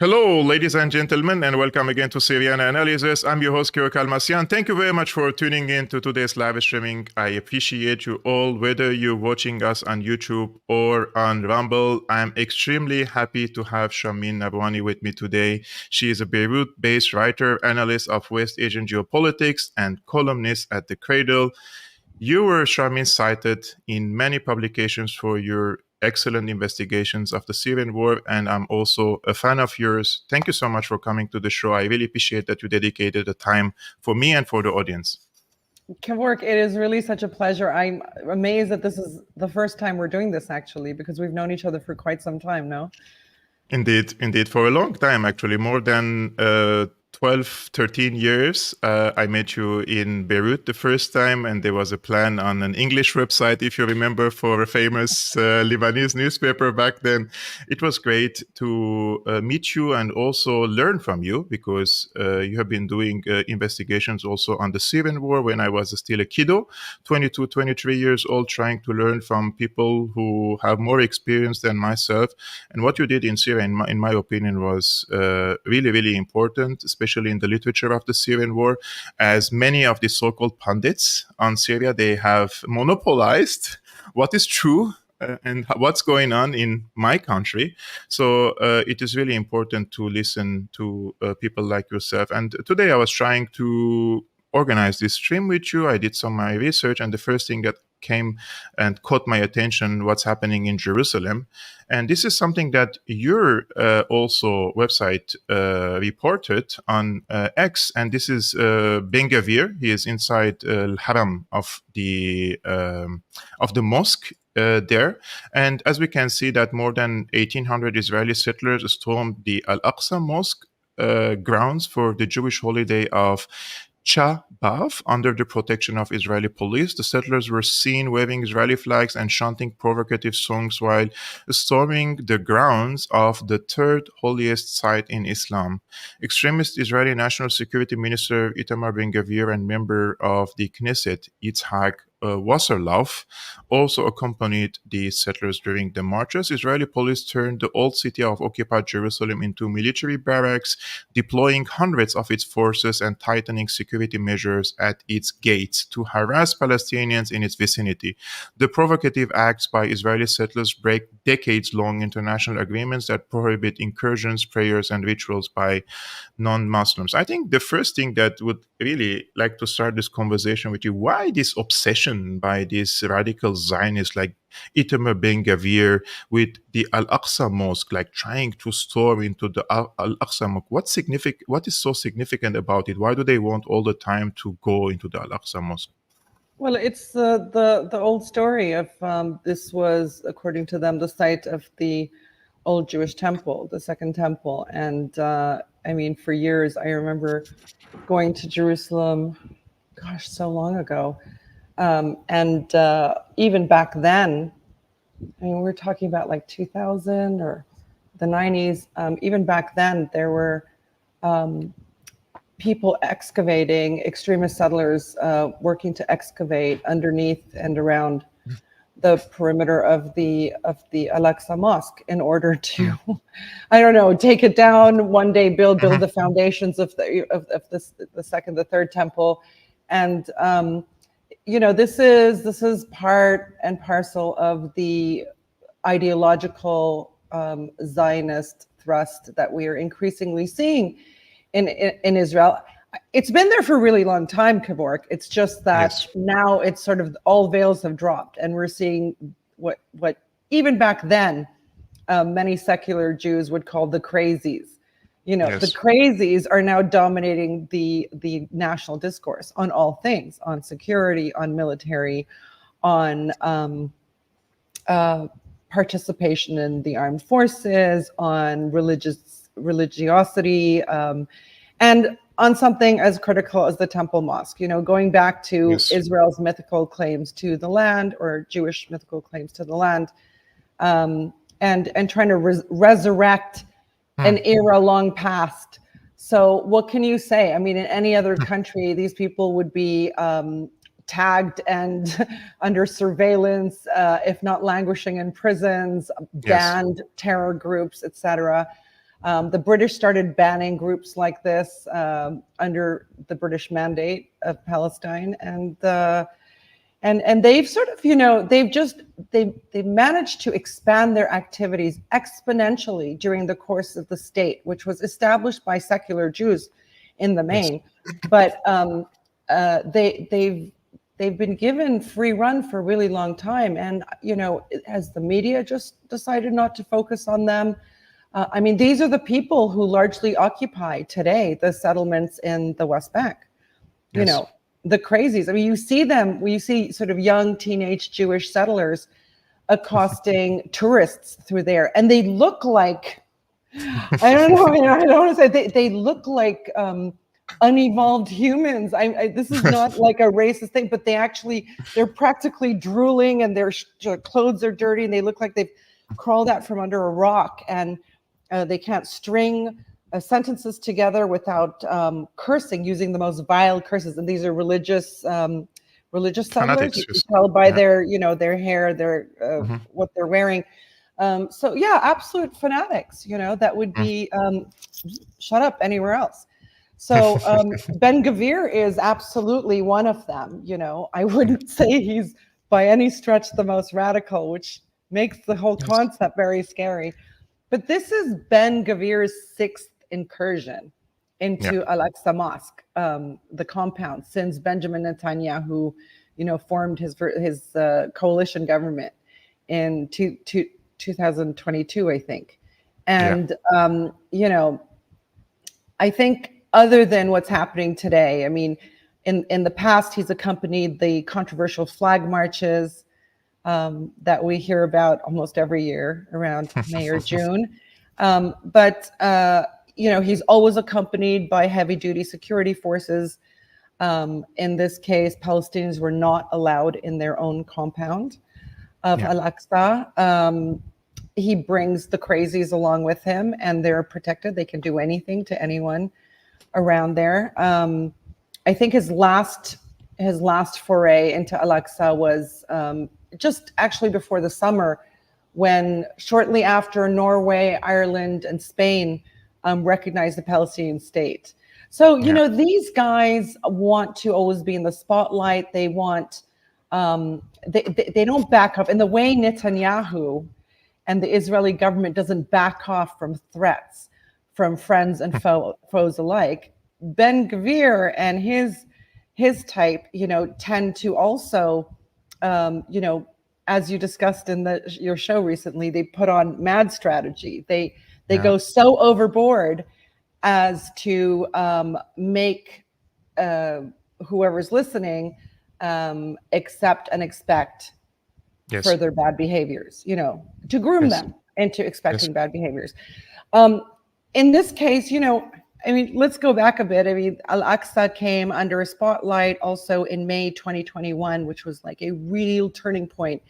Hello, ladies and gentlemen, and welcome again to Syriana Analysis. I'm your host, Kevork Almassian. Thank you very much for tuning in to today's live streaming. I appreciate you all, whether you're watching us on YouTube or on Rumble. I'm extremely happy to have Sharmine Narwani with me today. She is a Beirut-based writer, analyst of West Asian geopolitics, and columnist at the Cradle. You were, Sharmine, cited in many publications for your excellent investigations of the Syrian war, and I'm also a fan of yours. Thank you so much for coming to the show. I really appreciate that you dedicated the time for me and for the audience. Kevork, it is really such a pleasure. I'm amazed that this is the first time we're doing this, actually, because we've known each other for quite some time now. Indeed, for a long time, actually, more than 12, 13 years. I met you in Beirut the first time, and there was a plan on an English website, if you remember, for a famous Lebanese newspaper back then. It was great to meet you and also learn from you, because you have been doing investigations also on the Syrian war when I was still a kiddo, 22, 23 years old, trying to learn from people who have more experience than myself. And what you did in Syria, in my opinion, was really, really important, especially in the literature of the Syrian war, as many of the so-called pundits on Syria, they have monopolized what is true and what's going on in my country. So it is really important to listen to people like yourself. And today I was trying to organize this stream with you. I did some of my research, and the first thing that came and caught my attention, what's happening in Jerusalem. And this is something that your also website reported on X. And this is Ben Gavir. He is inside Haram of the mosque there. And as we can see that more than 1,800 Israeli settlers stormed the Al-Aqsa mosque grounds for the Jewish holiday of Cha B'Av under the protection of Israeli police. The settlers were seen waving Israeli flags and chanting provocative songs while storming the grounds of the third holiest site in Islam. Extremist Israeli National Security Minister Itamar Ben-Gvir and member of the Knesset Yitzhak Wasserlauf also accompanied the settlers during the marches. Israeli police turned the old city of occupied Jerusalem into military barracks, deploying hundreds of its forces and tightening security measures at its gates to harass Palestinians in its vicinity. The provocative acts by Israeli settlers break decades-long international agreements that prohibit incursions, prayers, and rituals by non-Muslims. I think the first thing that would really like to start this conversation with you, why this obsession by these radical Zionists like Itamar Ben-Gvir with the Al-Aqsa mosque, like trying to storm into the Al-Aqsa mosque? What is so significant about it? Why do they want all the time to go into the Al-Aqsa mosque? Well, it's the old story of this was, according to them, the site of the old Jewish temple, the Second Temple. And I mean, for years, I remember going to Jerusalem, gosh, so long ago. And even back then, I mean, we're talking about like 2000 or the 90s. Even back then, there were people excavating, extremist settlers working to excavate underneath and around the perimeter of the Al-Aqsa mosque in order to, I don't know, take it down one day, build the foundations of the second, the third temple, and you know, this is part and parcel of the ideological Zionist thrust that we are increasingly seeing in Israel. It's been there for a really long time, Kevork. It's just that now it's sort of all veils have dropped, and we're seeing what even back then many secular Jews would call the crazies. You know, the crazies are now dominating the national discourse on all things, on security, on military, on participation in the armed forces, on religiosity, and on something as critical as the Temple Mosque. You know, going back to Israel's mythical claims to the land, or Jewish mythical claims to the land, and trying to resurrect an era long past. So what can you say? I mean, in any other country, these people would be tagged and under surveillance, if not languishing in prisons, banned, terror groups, etc. The British started banning groups like this under the British Mandate of Palestine, and they've sort of, they've managed to expand their activities exponentially during the course of the state, which was established by secular Jews in the main, but they've been given free run for a really long time, and has the media just decided not to focus on them? I mean, these are the people who largely occupy today the settlements in the West Bank. The crazies. I mean, you see sort of young teenage Jewish settlers accosting tourists through there, and they look like, I don't know, I don't want to say, they look like unevolved humans. This is not like a racist thing, but they're practically drooling, and their clothes are dirty, and they look like they've crawled out from under a rock, and they can't string sentences together without cursing, using the most vile curses. And these are religious settlers. You can tell by their hair, what they're wearing. So yeah, absolute fanatics, that would be shut up anywhere else. So Ben-Gvir is absolutely one of them. I wouldn't say he's by any stretch the most radical, which makes the whole concept very scary. But this is Ben-Gvir's sixth incursion into Al-Aqsa Mosque, the compound, since Benjamin Netanyahu, formed his coalition government in 2022, I think. And, I think other than what's happening today, I mean, in the past, he's accompanied the controversial flag marches that we hear about almost every year around May or June. But he's always accompanied by heavy-duty security forces. In this case, Palestinians were not allowed in their own compound of Al-Aqsa. He brings the crazies along with him, and they're protected. They can do anything to anyone around there. I think his last foray into Al-Aqsa was just actually before the summer, when shortly after Norway, Ireland, and Spain recognized the Palestinian state. So, these guys want to always be in the spotlight. They want, they don't back up in the way Netanyahu and the Israeli government doesn't back off from threats from friends and foes alike. Ben-Gvir and his type, tend to also, as you discussed in your show recently, they put on mad strategy. They go so overboard as to make whoever's listening accept and expect further bad behaviors, to groom them into expecting bad behaviors. In this case, let's go back a bit. Al-Aqsa came under a spotlight also in May 2021, which was like a real turning point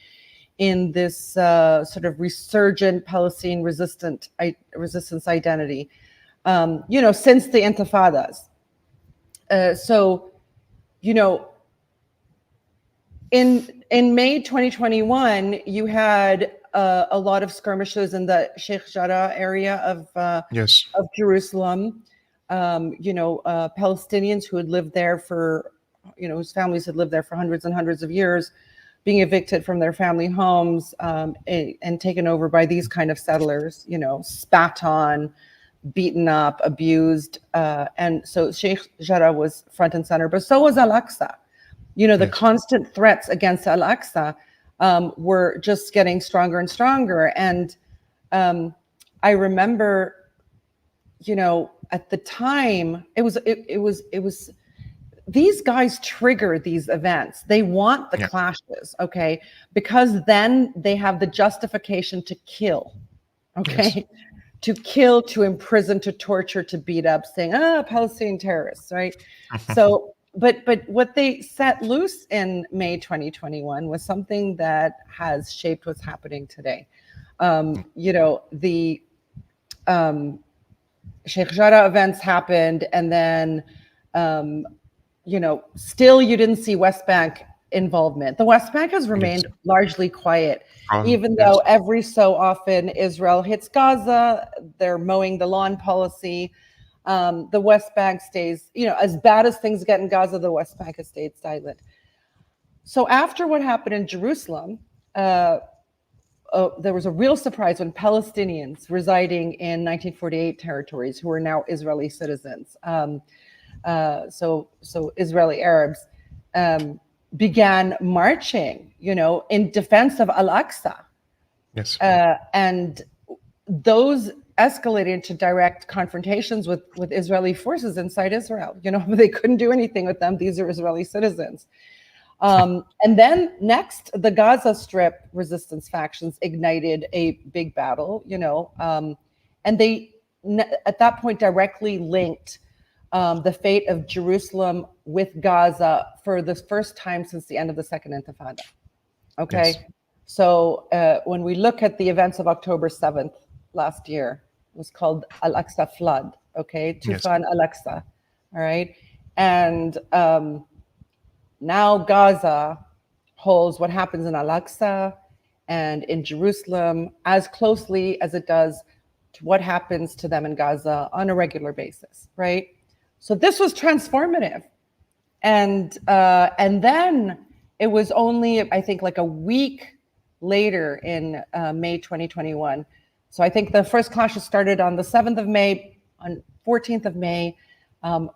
in this sort of resurgent Palestinian resistance identity, since the Intifadas. In May 2021, you had a lot of skirmishes in the Sheikh Jarrah area of Jerusalem. Palestinians who had lived there for, whose families had lived there for hundreds and hundreds of years, being evicted from their family homes and taken over by these kind of settlers, spat on, beaten up, abused. And so Sheikh Jarrah was front and center, but so was Al-Aqsa. The constant threats against Al-Aqsa were just getting stronger and stronger. And I remember, at the time, it was these guys trigger these events. They want the clashes, okay? Because then they have the justification to kill, okay? To kill, to imprison, to torture, to beat up, saying, Palestinian terrorists, right? So, but what they set loose in May 2021 was something that has shaped what's happening today. The Sheikh Jarrah events happened, and then, still you didn't see West Bank involvement. The West Bank has remained largely quiet, even though every so often Israel hits Gaza, they're mowing the lawn policy. The West Bank stays, as bad as things get in Gaza, the West Bank has stayed silent. So after what happened in Jerusalem, there was a real surprise when Palestinians residing in 1948 territories, who are now Israeli citizens, so Israeli Arabs, began marching, in defense of Al-Aqsa. Yes. And those escalated into direct confrontations with Israeli forces inside Israel. They couldn't do anything with them. These are Israeli citizens. And then next, the Gaza Strip resistance factions ignited a big battle, and they, at that point, directly linked the fate of Jerusalem with Gaza for the first time since the end of the Second Intifada. Okay. Yes. So when we look at the events of October 7th last year, it was called Al-Aqsa flood. Okay. Tufan Al-Aqsa. All right. And now Gaza holds what happens in Al-Aqsa and in Jerusalem as closely as it does to what happens to them in Gaza on a regular basis, right? So this was transformative. And then it was only, I think, like a week later in May 2021. So I think the first clashes started on the 7th of May, on 14th of May.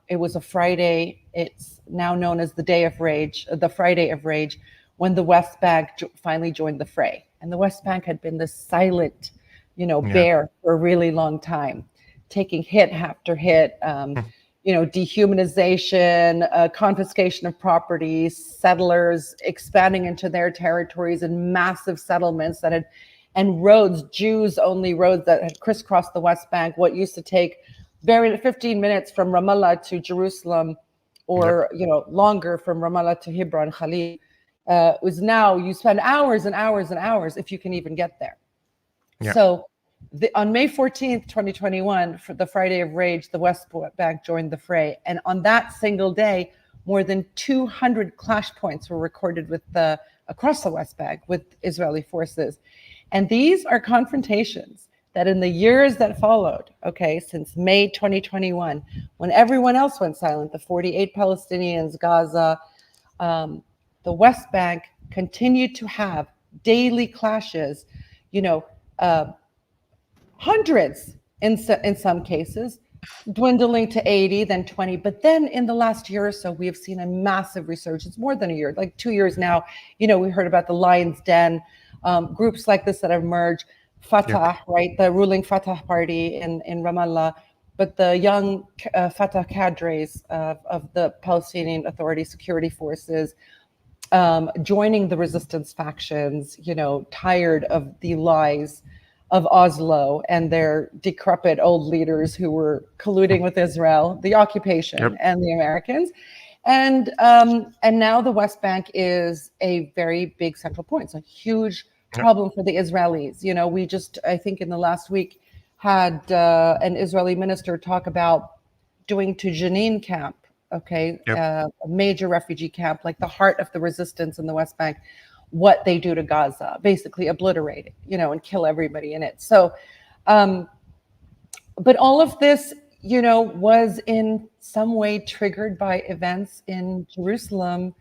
It was a Friday. It's now known as the Day of Rage, the Friday of Rage, when the West Bank finally joined the fray. And the West Bank had been this silent, bear for a really long time, taking hit after hit, dehumanization, confiscation of property, settlers expanding into their territories and massive settlements and roads, Jews-only roads that had crisscrossed the West Bank, what used to take 15 minutes from Ramallah to Jerusalem, or longer from Ramallah to Hebron, Khalil, was now you spend hours and hours and hours if you can even get there. Yeah. So on May 14th, 2021, for the Friday of Rage, the West Bank joined the fray. And on that single day, more than 200 clash points were recorded across the West Bank with Israeli forces. And these are confrontations that in the years that followed, since May 2021, when everyone else went silent, the 48 Palestinians, Gaza, the West Bank continued to have daily clashes, hundreds in some cases, dwindling to 80, then 20. But then in the last year or so, we have seen a massive resurgence, more than a year, like 2 years now. We heard about the Lion's Den, groups like this that have emerged, Fatah, right, the ruling Fatah party in Ramallah, but the young Fatah cadres of the Palestinian Authority security forces joining the resistance factions, tired of the lies of Oslo and their decrepit old leaders who were colluding with Israel, the occupation, and the Americans. And now the West Bank is a very big central point. It's a huge problem for the Israelis. We just, I think in the last week, had an Israeli minister talk about doing to Jenin camp, a major refugee camp, like the heart of the resistance in the West Bank, what they do to Gaza, basically obliterate it, and kill everybody in it. So, but all of this, was in some way triggered by events in Jerusalem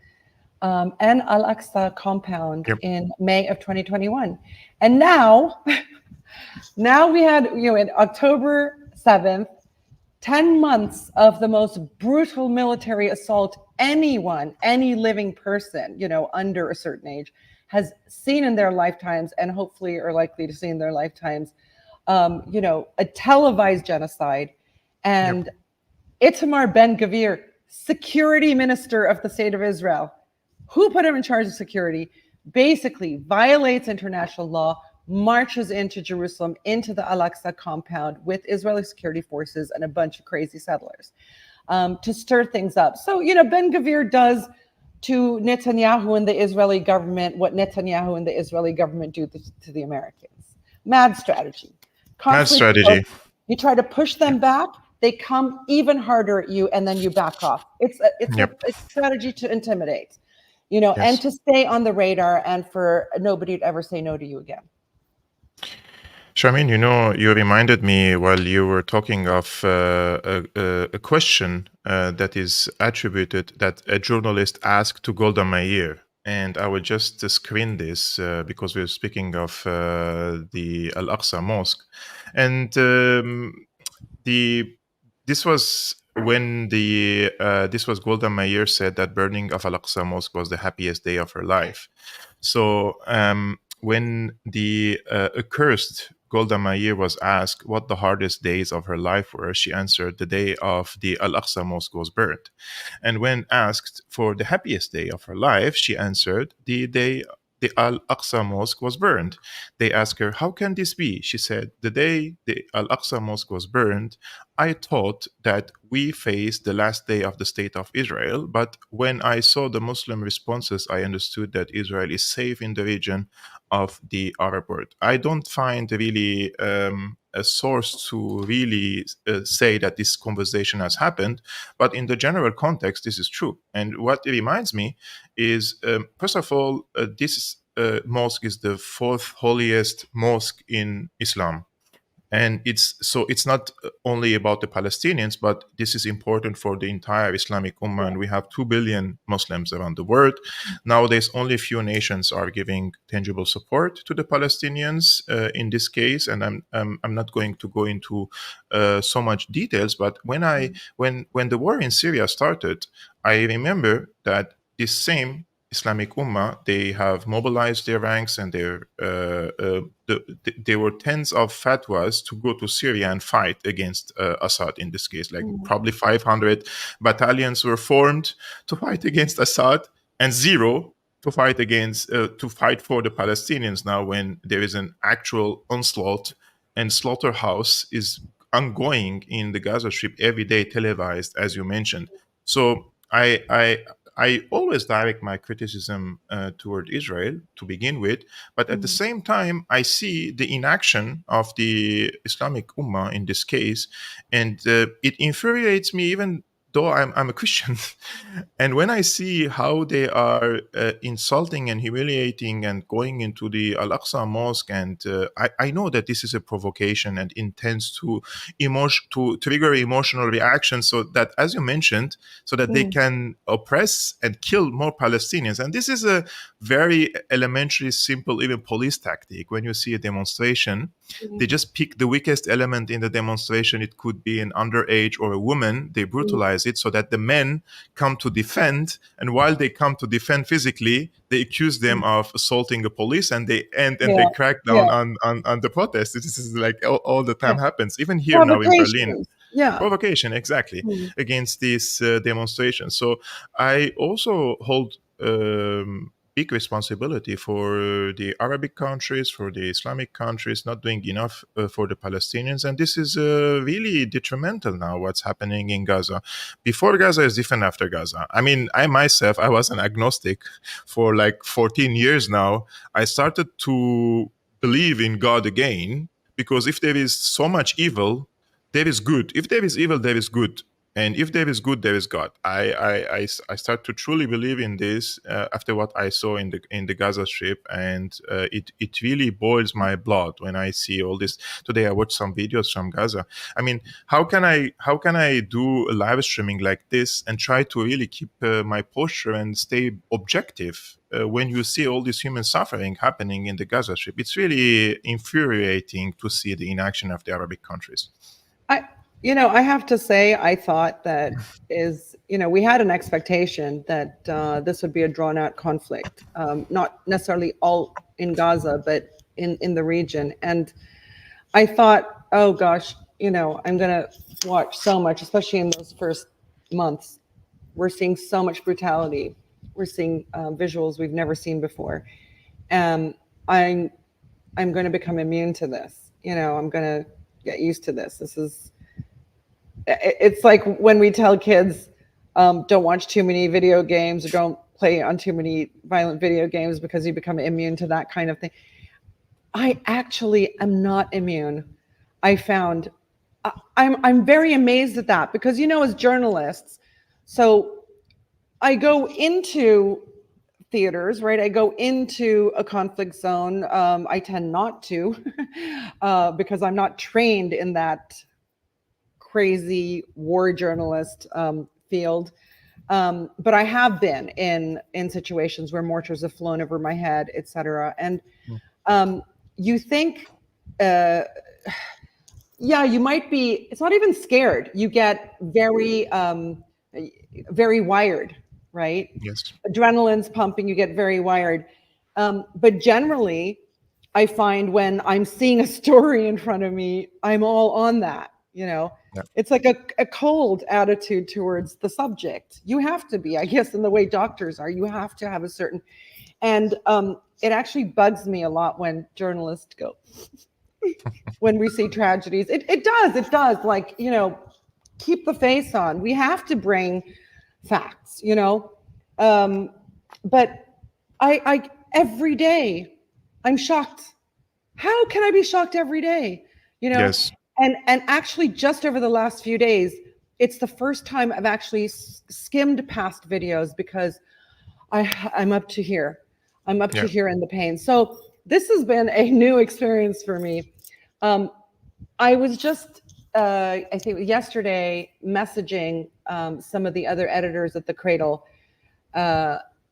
and Al-Aqsa compound in May of 2021. And now we had, in October 7th, 10 months of the most brutal military assault any living person, under a certain age has seen in their lifetimes, and hopefully are likely to see in their lifetimes, a televised genocide. And Itamar Ben-Gvir, security minister of the state of Israel, who put him in charge of security, basically violates international law, marches into Jerusalem, into the Al-Aqsa compound with Israeli security forces and a bunch of crazy settlers to stir things up. So, Ben-Gvir does to Netanyahu and the Israeli government what Netanyahu and the Israeli government do to the Americans. Mad strategy. Mad strategy. You try to push them back, they come even harder at you, and then you back off. It's a strategy to intimidate. you know, Yes. and to stay on the radar and for nobody to ever say no to you again. Sharmine, you know, you reminded me while you were talking of a question that is attributed that a journalist asked to Golda Meir. And I will just screen this because we're speaking of the Al-Aqsa Mosque. And this was when this was Golda Meir said that burning of Al-Aqsa Mosque was the happiest day of her life. So when the accursed Golda Meir was asked what the hardest days of her life were, she answered the day of the Al-Aqsa Mosque was burned. And when asked for the happiest day of her life, she answered the day the Al-Aqsa Mosque was burned. They asked her, how can this be? She said, the day the Al-Aqsa Mosque was burned, I thought that we faced the last day of the state of Israel, but when I saw the Muslim responses, I understood that Israel is safe in the region of the Arab world. I don't find really a source to really say that this conversation has happened, but in the general context, this is true. And what it reminds me is, first of all, this mosque is the fourth holiest mosque in Islam. And it's not only about the Palestinians, but this is important for the entire Islamic Ummah. And we have 2 billion Muslims around the world. Nowadays, only a few nations are giving tangible support to the Palestinians in this case. And I'm not going to go into so much details. But when the war in Syria started, I remember that this same Islamic Ummah, they have mobilized their ranks, and there were tens of fatwas to go to Syria and fight against Assad in this case. Like probably 500 battalions were formed to fight against Assad, and 0 to fight for the Palestinians now, when there is an actual onslaught and slaughterhouse is ongoing in the Gaza Strip every day, televised, as you mentioned. So I always direct my criticism toward Israel to begin with, but at the same time, I see the inaction of the Islamic Ummah in this case, and it infuriates me, even though I'm a Christian. And when I see how they are insulting and humiliating and going into the Al-Aqsa Mosque, and I know that this is a provocation and intends to trigger emotional reactions, so that, as you mentioned, so that they can oppress and kill more Palestinians. And this is a very elementary, simple, even police tactic. When you see a demonstration, they just pick the weakest element in the demonstration. It could be an underage or a woman. They brutalize it so that the men come to defend. And while they come to defend physically, they accuse them of assaulting the police, and they crack down on the protest. This is like all the time happens, even here now in Berlin. Provocation, exactly, against this demonstration. So I also hold big responsibility for the Arabic countries, for the Islamic countries, not doing enough for the Palestinians. And this is really detrimental now, what's happening in Gaza. Before Gaza is different after Gaza. I mean, I myself, I was an agnostic for like 14 years now. I started to believe in God again, because if there is so much evil, there is good. If there is evil, there is good. And if there is good, there is God. I start to truly believe in this after what I saw in the Gaza Strip, and it really boils my blood when I see all this. Today I watched some videos from Gaza. I mean, how can I do a live streaming like this and try to really keep my posture and stay objective when you see all this human suffering happening in the Gaza Strip? It's really infuriating to see the inaction of the Arabic countries. I have to say, I thought that we had an expectation that this would be a drawn out conflict, not necessarily all in Gaza, but in the region. And I thought, oh gosh, I'm going to watch so much, especially in those first months. We're seeing so much brutality. We're seeing visuals we've never seen before. And I'm going to become immune to this. I'm going to get used to this. It's like when we tell kids, don't watch too many video games, or don't play on too many violent video games because you become immune to that kind of thing. I actually am not immune. I'm very amazed at that, because, as journalists, so I go into theaters, right? I go into a conflict zone. I tend not to because I'm not trained in that crazy war journalist field. But I have been in situations where mortars have flown over my head, etc. And you think, yeah, you might be. It's not even scared. You get very, very wired, right? Yes. Adrenaline's pumping. You get very wired. But generally, I find when I'm seeing a story in front of me, I'm all on that. Yeah. It's like a cold attitude towards the subject. You have to be, I guess, in the way doctors are. You have to have a certain, and it actually bugs me a lot when journalists go, when we see tragedies. It does. Like, keep the face on. We have to bring facts, but I every day I'm shocked. How can I be shocked every day? Yes. And actually, just over the last few days, it's the first time I've actually skimmed past videos because I'm up to here. I'm up to here in the pain. So this has been a new experience for me. I was just, I think yesterday, messaging some of the other editors at the Cradle,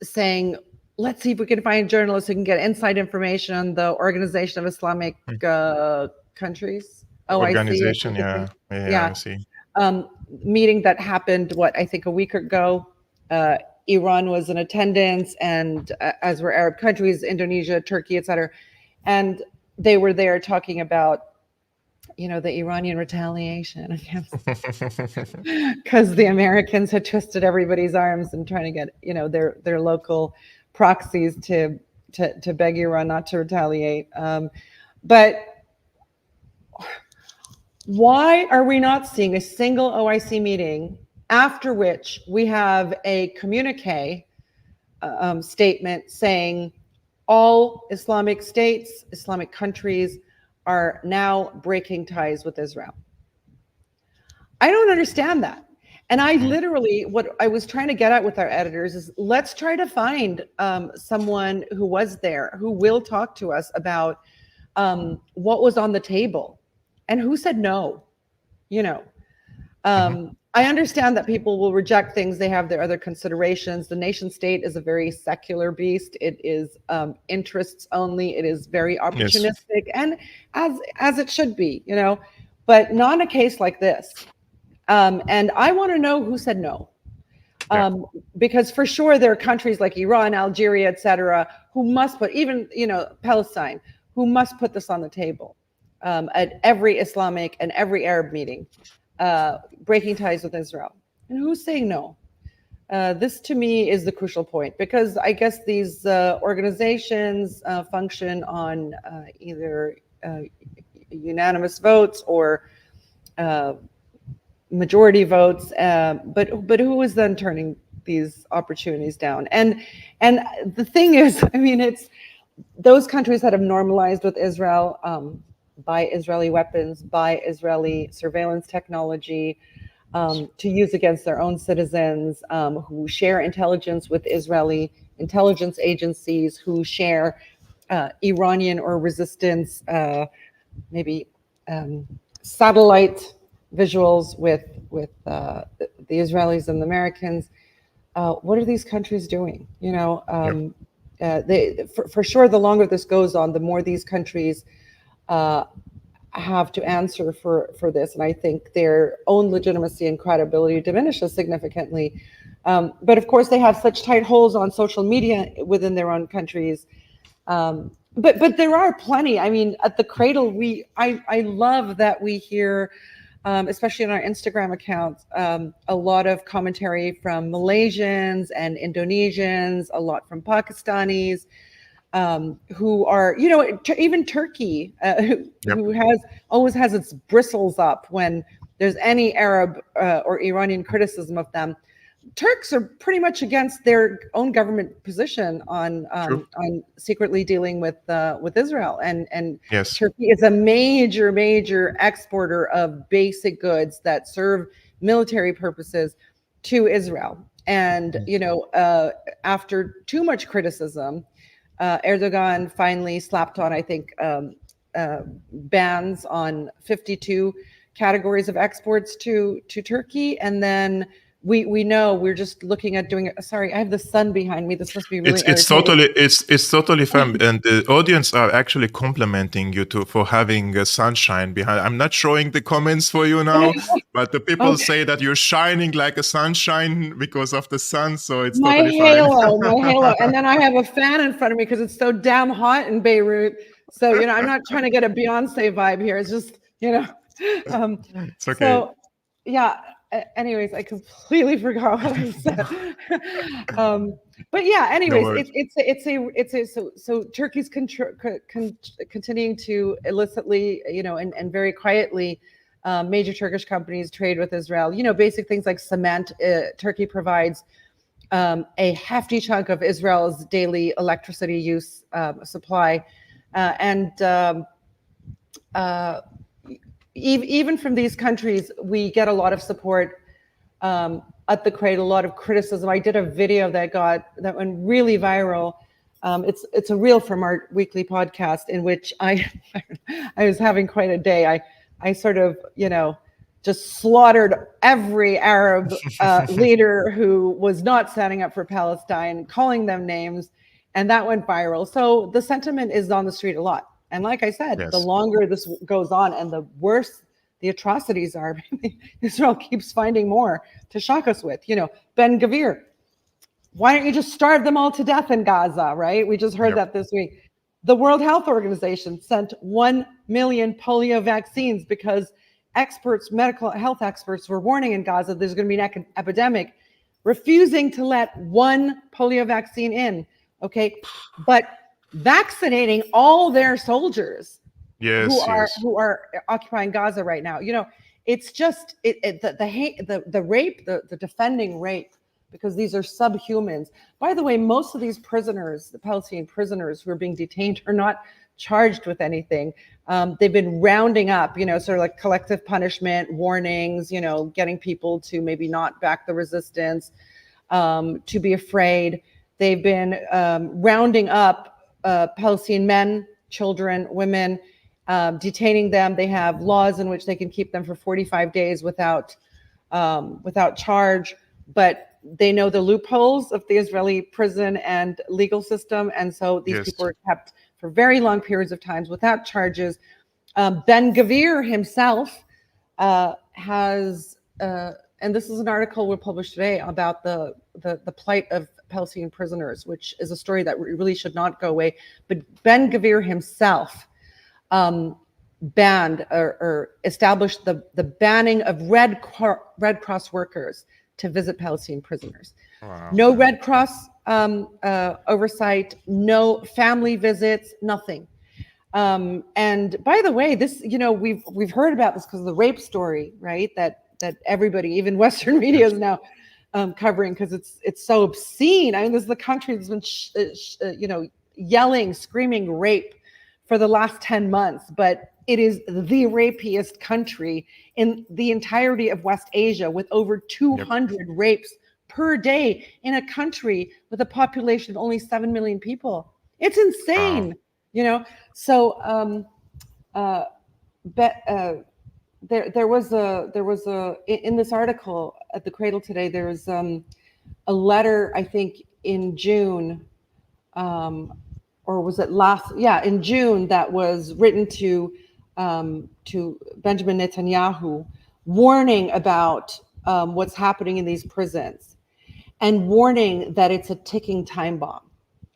saying, let's see if we can find journalists who can get inside information on the Organization of Islamic Countries. Organization, I see. yeah, I see. Meeting that happened, I think a week ago. Iran was in attendance, and as were Arab countries, Indonesia, Turkey, etc. And they were there talking about, the Iranian retaliation because the Americans had twisted everybody's arms and trying to get, their local proxies to beg Iran not to retaliate. But why are we not seeing a single OIC meeting after which we have a communique statement saying all Islamic states, Islamic countries are now breaking ties with Israel? I don't understand that. And I literally, what I was trying to get at with our editors is, let's try to find someone who was there, who will talk to us about what was on the table and who said no. I understand that people will reject things. They have their other considerations. The nation state is a very secular beast. It is interests only. It is very opportunistic, and as it should be, but not in a case like this. And I want to know who said no. Because for sure there are countries like Iran, Algeria, etc., who must put, even Palestine, who must put this on the table at every Islamic and every Arab meeting, breaking ties with Israel. And who's saying no? This to me is the crucial point, because I guess these organizations function on either unanimous votes or majority votes, but who is then turning these opportunities down? And the thing is, it's those countries that have normalized with Israel, buy Israeli weapons, buy Israeli surveillance technology to use against their own citizens, who share intelligence with Israeli intelligence agencies, who share Iranian or resistance, maybe satellite visuals with the Israelis and the Americans. What are these countries doing? For sure, the longer this goes on, the more these countries have to answer for this, and I think their own legitimacy and credibility diminishes significantly. But of course, they have such tight holes on social media within their own countries. But there are plenty. At the Cradle, I love that we hear, especially on our Instagram account, a lot of commentary from Malaysians and Indonesians, a lot from Pakistanis, who are, even Turkey, who always has its bristles up when there's any Arab or Iranian criticism of them. Turks are pretty much against their own government position on secretly dealing with Israel, and Turkey is a major exporter of basic goods that serve military purposes to Israel. And, after too much criticism, Erdogan finally slapped on, I think, bans on 52 categories of exports to Turkey. And then we know we're just looking at doing it. Sorry, I have the sun behind me. This must be really irritating. It's totally fun, and the audience are actually complimenting you for having sunshine behind. I'm not showing the comments for you now, but the people say that you're shining like a sunshine because of the sun, so it's totally my halo, fine. and then I have a fan in front of me because it's so damn hot in Beirut. So I'm not trying to get a Beyonce vibe here. It's just It's okay. So yeah. Anyways, I completely forgot what I said. But yeah, anyways, so Turkey's continuing to illicitly, and very quietly, major Turkish companies trade with Israel. Basic things like cement. Turkey provides a hefty chunk of Israel's daily electricity use supply, and even from these countries, we get a lot of support at the Cradle, a lot of criticism. I did a video that went really viral. It's a reel from our weekly podcast in which I was having quite a day. I sort of, just slaughtered every Arab leader who was not standing up for Palestine, calling them names, and that went viral. So the sentiment is on the street a lot. And like I said, Yes. The longer this goes on and the worse the atrocities are, Israel keeps finding more to shock us with. Ben Gvir, why don't you just starve them all to death in Gaza, right? We just heard that this week. The World Health Organization sent 1 million polio vaccines because medical health experts were warning in Gaza there's going to be an epidemic, refusing to let 1 polio vaccine in, okay? But vaccinating all their soldiers who are occupying Gaza right now. It's just the rape, the defending rape, because these are subhumans. By the way, most of these prisoners, the Palestinian prisoners who are being detained, are not charged with anything. They've been rounding up, sort of like collective punishment, warnings, getting people to maybe not back the resistance, to be afraid. They've been rounding up Palestinian men, children, women, detaining them. They have laws in which they can keep them for 45 days without charge, but they know the loopholes of the Israeli prison and legal system, and so these people are kept for very long periods of times without charges. Ben Gvir himself has, and this is an article we published today about the plight of Palestinian prisoners, which is a story that really should not go away. But Ben Gvir himself banned or established the banning of Red Cross workers to visit Palestinian prisoners. Wow. No Red Cross oversight, no family visits, nothing. And by the way, this, we've heard about this because of the rape story, right? That everybody, even Western media, is now covering because it's so obscene. I mean, this is the country that's been, yelling, screaming rape for the last 10 months, but it is the rapiest country in the entirety of West Asia, with over 200 rapes per day in a country with a population of only 7 million people. It's insane, So there was a in this article at the Cradle today, there was a letter, I think in June, or was it in June, that was written to Benjamin Netanyahu, warning about what's happening in these prisons, and warning that it's a ticking time bomb,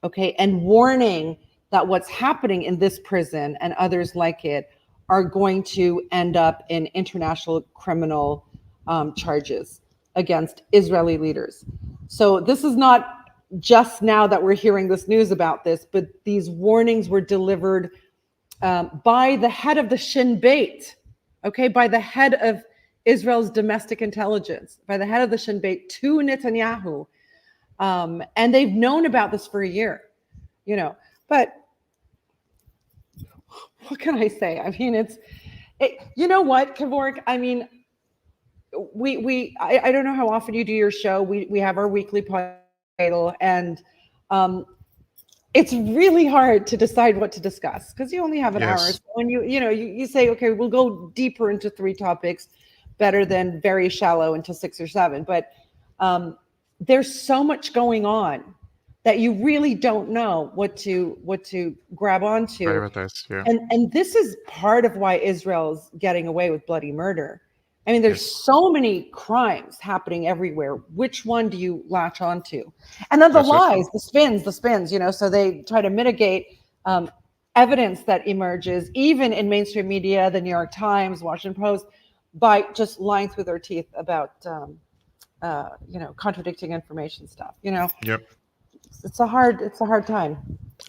okay, and warning that what's happening in this prison and others like it are going to end up in international criminal charges against Israeli leaders. So this is not just now that we're hearing this news about this, but these warnings were delivered by the head of the Shin Bet, okay, by the head of Israel's domestic intelligence, by the head of the Shin Bet to Netanyahu. And they've known about this for a year, but what can I say? I mean, you know what, Kevork? I mean, I don't know how often you do your show. We have our weekly title, and it's really hard to decide what to discuss because you only have an hour. Yes. So when you say, okay, we'll go deeper into 3 topics, better than very shallow into 6 or 7. But there's so much going on that you really don't know what to grab onto. Prioritize. Yeah. And this is part of why Israel's getting away with bloody murder. I mean, there's Yes. so many crimes happening everywhere. Which one do you latch onto? And then the That's lies, the spins, so they try to mitigate evidence that emerges, even in mainstream media, the New York Times, Washington Post, by just lying through their teeth about, contradicting information stuff. Yep. It's a hard time.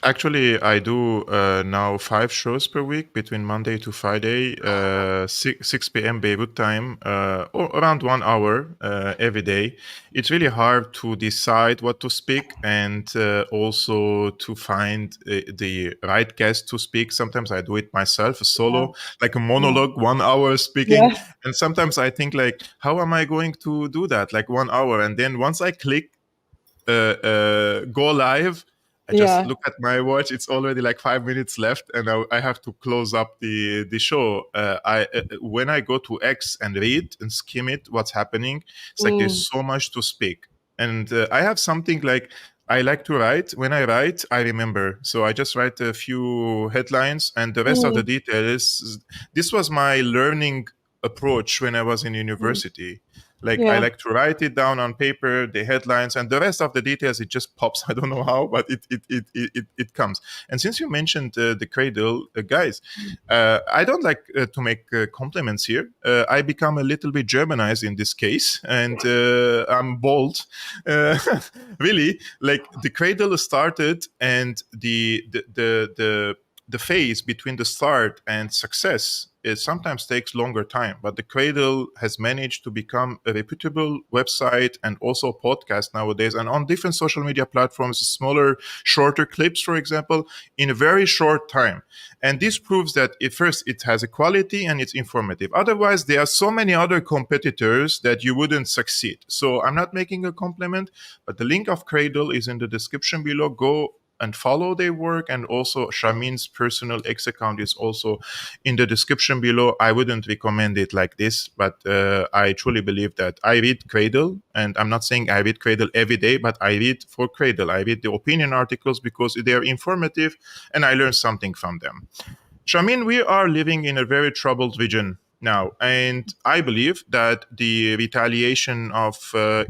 Actually, I do now 5 shows per week between Monday to Friday, 6 p.m. Beirut time, or around 1 hour every day. It's really hard to decide what to speak and also to find the right guest to speak. Sometimes I do it myself, a solo, like a monologue, 1 hour speaking. Yes. And sometimes I think like, how am I going to do that? Like 1 hour. And then once I click go live, I just Yeah. look at my watch. It's already like 5 minutes left, and I have to close up the show. When I go to X and read and skim it, what's happening, it's like there's so much to speak, and I have something like I like to write. When I write, I remember. So I just write a few headlines, and the rest of the details. This was my learning approach when I was in university. Like I Yeah. like to write it down on paper, the headlines, and the rest of the details. It just pops. I don't know how, but it comes. And since you mentioned the Cradle, guys, I don't like to make compliments here. I become a little bit Germanized in this case, and I'm bold. Really, like the Cradle started, and the phase between the start and success, it sometimes takes longer time, but the Cradle has managed to become a reputable website and also a podcast nowadays, and on different social media platforms, smaller, shorter clips, for example, in a very short time. And this proves that first it has a quality and it's informative. Otherwise, there are so many other competitors that you wouldn't succeed. So I'm not making a compliment, but the link of Cradle is in the description below. Go and follow their work, and also Sharmine's personal X account is also in the description below. I wouldn't recommend it like this, but I truly believe that I read Cradle, and I'm not saying I read Cradle every day, but I read for Cradle. I read the opinion articles because they're informative and I learn something from them. Sharmine, we are living in a very troubled region now, and I believe that the retaliation of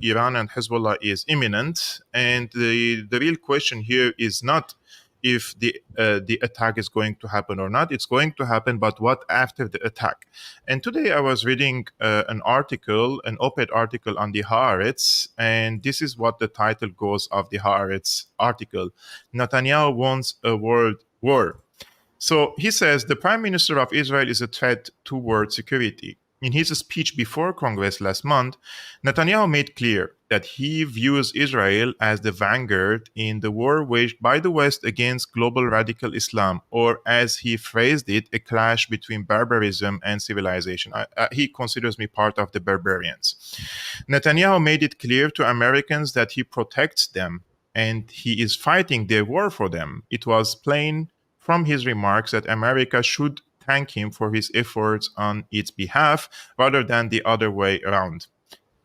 Iran and Hezbollah is imminent. And the real question here is not if the attack is going to happen or not. It's going to happen, but what after the attack? And today I was reading an op-ed article on the Haaretz, and this is what the title goes of the Haaretz article: Netanyahu wants a world war. So he says the Prime Minister of Israel is a threat to world security. In his speech before Congress last month, Netanyahu made clear that he views Israel as the vanguard in the war waged by the West against global radical Islam, or as he phrased it, a clash between barbarism and civilization. He considers me part of the barbarians. Netanyahu made it clear to Americans that he protects them and he is fighting their war for them. It was plain from his remarks that America should thank him for his efforts on its behalf rather than the other way around.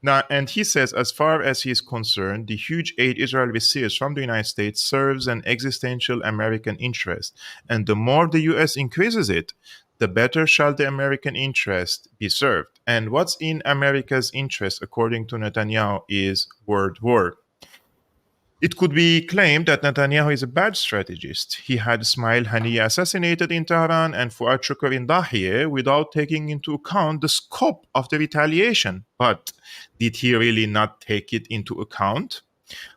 Now, and he says, as far as he is concerned, the huge aid Israel receives from the United States serves an existential American interest. And the more the US increases it, the better shall the American interest be served. And what's in America's interest, according to Netanyahu, is world war. It could be claimed that Netanyahu is a bad strategist. He had Ismail Haniyeh assassinated in Tehran and Fuad Shukr in Dahieh without taking into account the scope of the retaliation. But did he really not take it into account?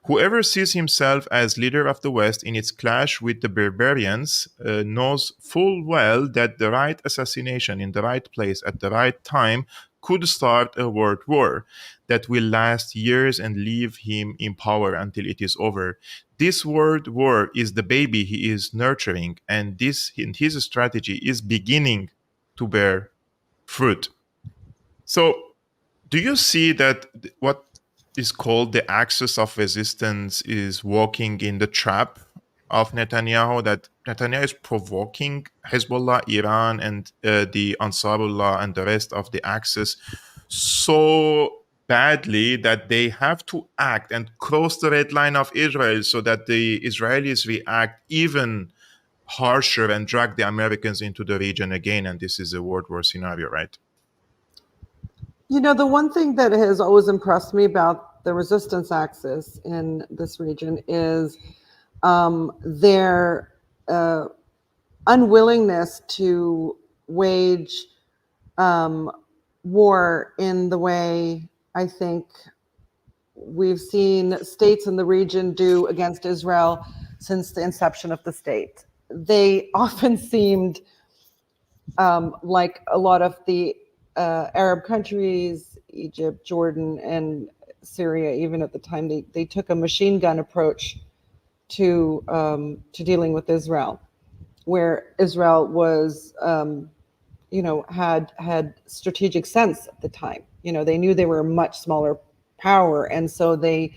Whoever sees himself as leader of the West in its clash with the barbarians knows full well that the right assassination in the right place at the right time could start a world war that will last years and leave him in power until it is over. This world war is the baby he is nurturing, and this in his strategy is beginning to bear fruit. So Do you see that what is called the axis of resistance is walking in the trap of Netanyahu, that Netanyahu is provoking Hezbollah, Iran, and the Ansarullah and the rest of the axis so badly that they have to act and cross the red line of Israel so that the Israelis react even harsher and drag the Americans into the region again? And this is a World War scenario, right? You know, the one thing that has always impressed me about the resistance axis in this region is their unwillingness to wage war in the way I think we've seen states in the region do against Israel since the inception of the state. They often seemed like a lot of the Arab countries, Egypt, Jordan, and Syria, even at the time, they took a machine gun approach to dealing with Israel, where Israel was, had strategic sense at the time. They knew they were a much smaller power, and so they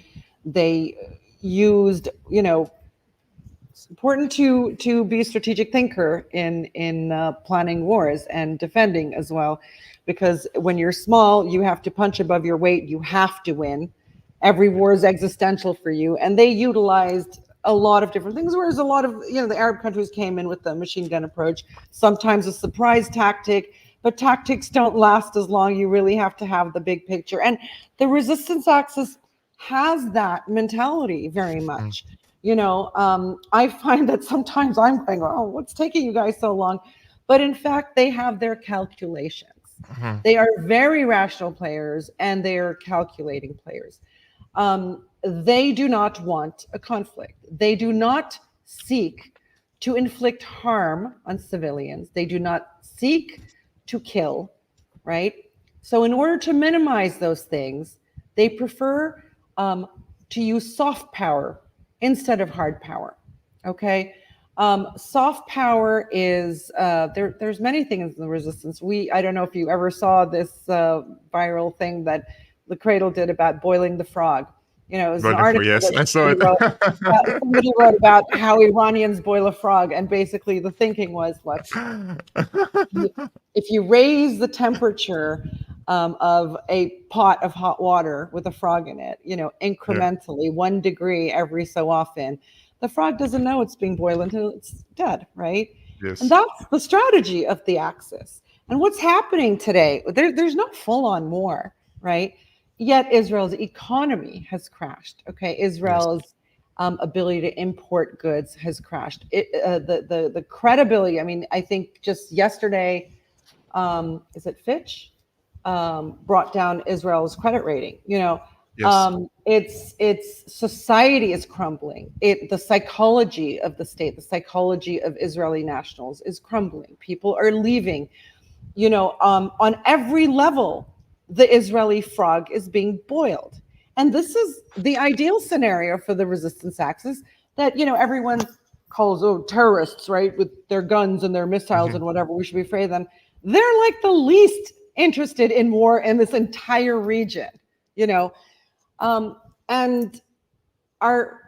used, it's important to be a strategic thinker in planning wars and defending as well, because when you're small, you have to punch above your weight. You have to win. Every war is existential for you, and they utilized a lot of different things. Whereas a lot of the Arab countries came in with the machine gun approach, sometimes a surprise tactic, but tactics don't last as long. You really have to have the big picture, and the resistance axis has that mentality very much. I find that sometimes I'm going, oh, what's taking you guys so long? But in fact, they have their calculations. They are very rational players, and they are calculating players. They do not want a conflict. They do not seek to inflict harm on civilians. They do not seek to kill, right? So in order to minimize those things, they prefer to use soft power instead of hard power, okay? Soft power is, there's many things in the resistance. I don't know if you ever saw this viral thing that the Cradle did about boiling the frog. It was an article. Yes, I saw it. Somebody wrote about how Iranians boil a frog, and basically the thinking was, look, if you raise the temperature of a pot of hot water with a frog in it, incrementally, 1 degree every so often, the frog doesn't know it's being boiled until it's dead, right? Yes. And that's the strategy of the axis. And what's happening today, there's no full-on war, right? Yet Israel's economy has crashed, okay? Israel's ability to import goods has crashed. The credibility, I think just yesterday, is it Fitch? Brought down Israel's credit rating. Its society is crumbling. The psychology of the state, the psychology of Israeli nationals is crumbling. People are leaving. On every level, the Israeli frog is being boiled. And this is the ideal scenario for the resistance axis that, everyone calls, terrorists, right? With their guns and their missiles and whatever, we should be afraid of them. They're like the least interested in war in this entire region, and are,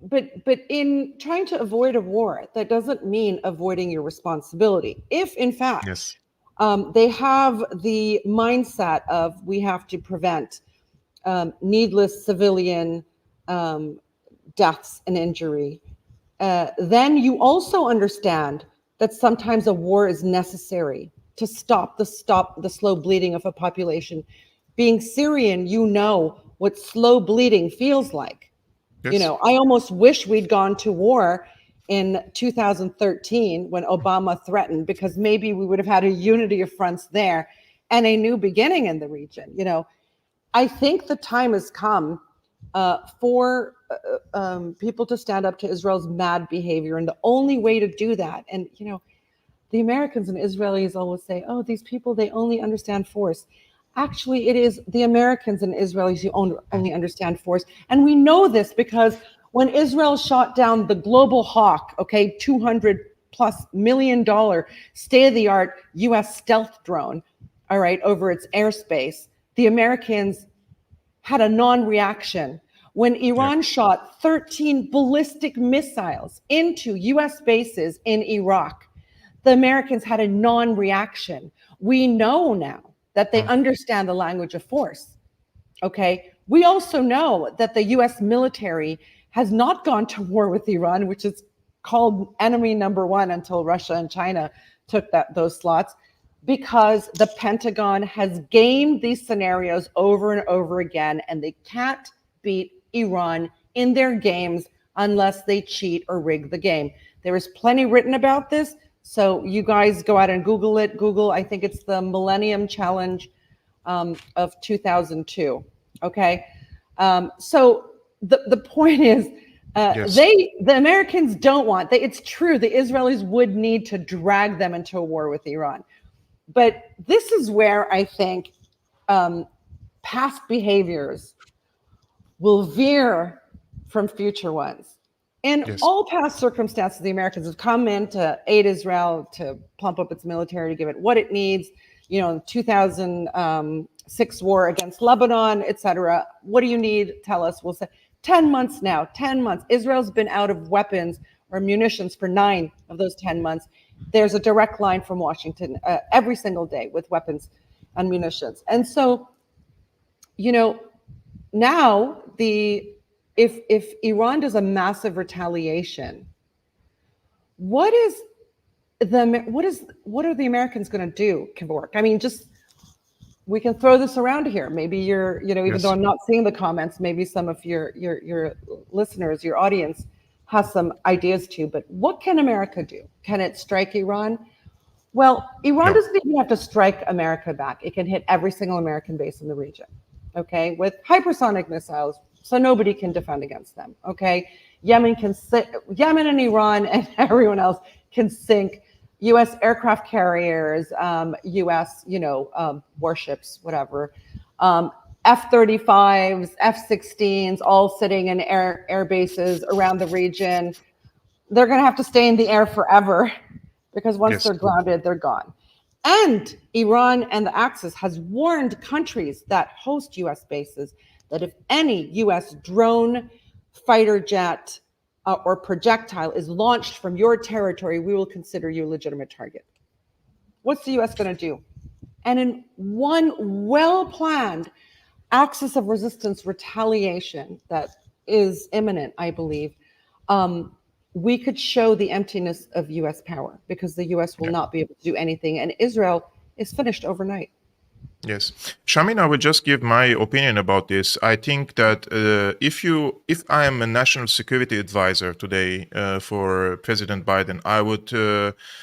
but in trying to avoid a war, that doesn't mean avoiding your responsibility. If in fact, they have the mindset of we have to prevent needless civilian deaths and injury, then you also understand that sometimes a war is necessary to stop the slow bleeding of a population. Being Syrian, what slow bleeding feels like. Yes. I almost wish we'd gone to war in 2013 when Obama threatened, because maybe we would have had a unity of fronts there and a new beginning in the region. I think the time has come for people to stand up to Israel's mad behavior. And the only way to do that, and the Americans and Israelis always say, oh, these people, they only understand force. Actually, it is the Americans and Israelis who only understand force. And we know this because when Israel shot down the Global Hawk, $200+ million state-of-the-art US stealth drone, all right, over its airspace, the Americans had a non-reaction. When Iran shot 13 ballistic missiles into US bases in Iraq, the Americans had a non-reaction. We know now that they understand the language of force. Okay. We also know that the US military has not gone to war with Iran, which is called enemy number one until Russia and China took those slots, because the Pentagon has gamed these scenarios over and over again, and they can't beat Iran in their games unless they cheat or rig the game. There is plenty written about this. So you guys go out and Google it. Google, I think it's the Millennium Challenge of 2002. Okay. So the point is, the Americans don't want, it's true, the Israelis would need to drag them into a war with Iran. But this is where I think past behaviors will veer from future ones. In all past circumstances, the Americans have come in to aid Israel, to pump up its military, to give it what it needs. You know, 2006 war against Lebanon, etc. What do you need? Tell us. We'll say 10 months now. 10 months. Israel's been out of weapons or munitions for 9 of those 10 months. There's a direct line from Washington every single day with weapons and munitions. And so, you know, now if Iran does a massive retaliation, what are the Americans going to do, Kevork? I mean, just, we can throw this around here. Maybe you're, you know, even though I'm not seeing the comments, maybe some of your listeners, your audience has some ideas too. But what can America do? Can it strike Iran? Well, Iran doesn't even have to strike America back. It can hit every single American base in the region, okay, with hypersonic missiles, so nobody can defend against them, okay? Yemen and Iran and everyone else can sink U.S. aircraft carriers, U.S., warships, whatever, F-35s, F-16s, all sitting in air bases around the region. They're going to have to stay in the air forever, because once they're grounded, they're gone. And Iran and the Axis has warned countries that host U.S. bases that if any U.S. drone, fighter jet, or projectile is launched from your territory, we will consider you a legitimate target. What's the U.S. going to do? And in one well-planned axis of resistance retaliation that is imminent, I believe, we could show the emptiness of U.S. power, because the U.S. will not be able to do anything, and Israel is finished overnight. Yes. Sharmine, I will just give my opinion about this. I think that if I am a national security advisor today for President Biden, I would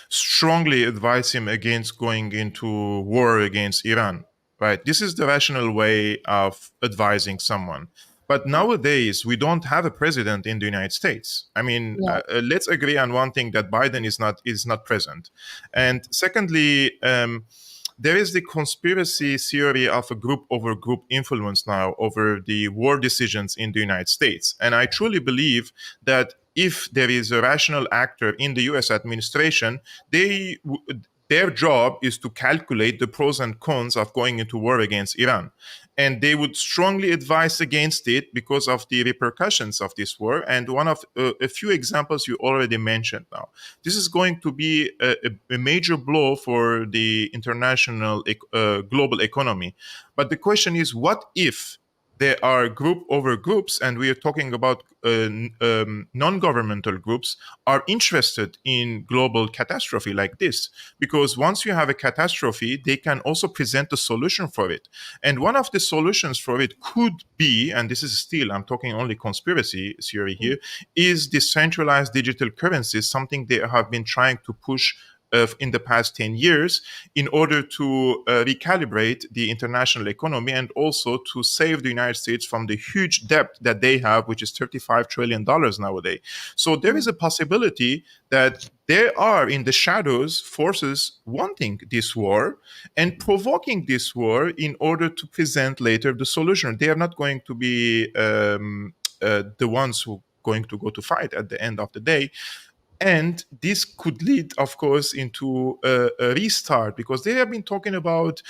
strongly advise him against going into war against Iran, right? This is the rational way of advising someone. But nowadays, we don't have a president in the United States. I mean, let's agree on one thing, that Biden is not present. And secondly, there is the conspiracy theory of a group over group influence now over the war decisions in the United States. And I truly believe that if there is a rational actor in the US administration, their job is to calculate the pros and cons of going into war against Iran. And they would strongly advise against it because of the repercussions of this war. And one of a few examples you already mentioned now. This is going to be a major blow for the international global economy. But the question is, what if there are group over groups, and we are talking about non-governmental groups, are interested in global catastrophe like this? Because once you have a catastrophe, they can also present a solution for it. And one of the solutions for it could be, and this is still, I'm talking only conspiracy theory here, is decentralized digital currencies, something they have been trying to push in the past 10 years in order to recalibrate the international economy and also to save the United States from the huge debt that they have, which is $35 trillion nowadays. So there is a possibility that there are in the shadows forces wanting this war and provoking this war in order to present later the solution. They are not going to be the ones who are going to go to fight at the end of the day. And this could lead, of course, into a restart, because they have been talking about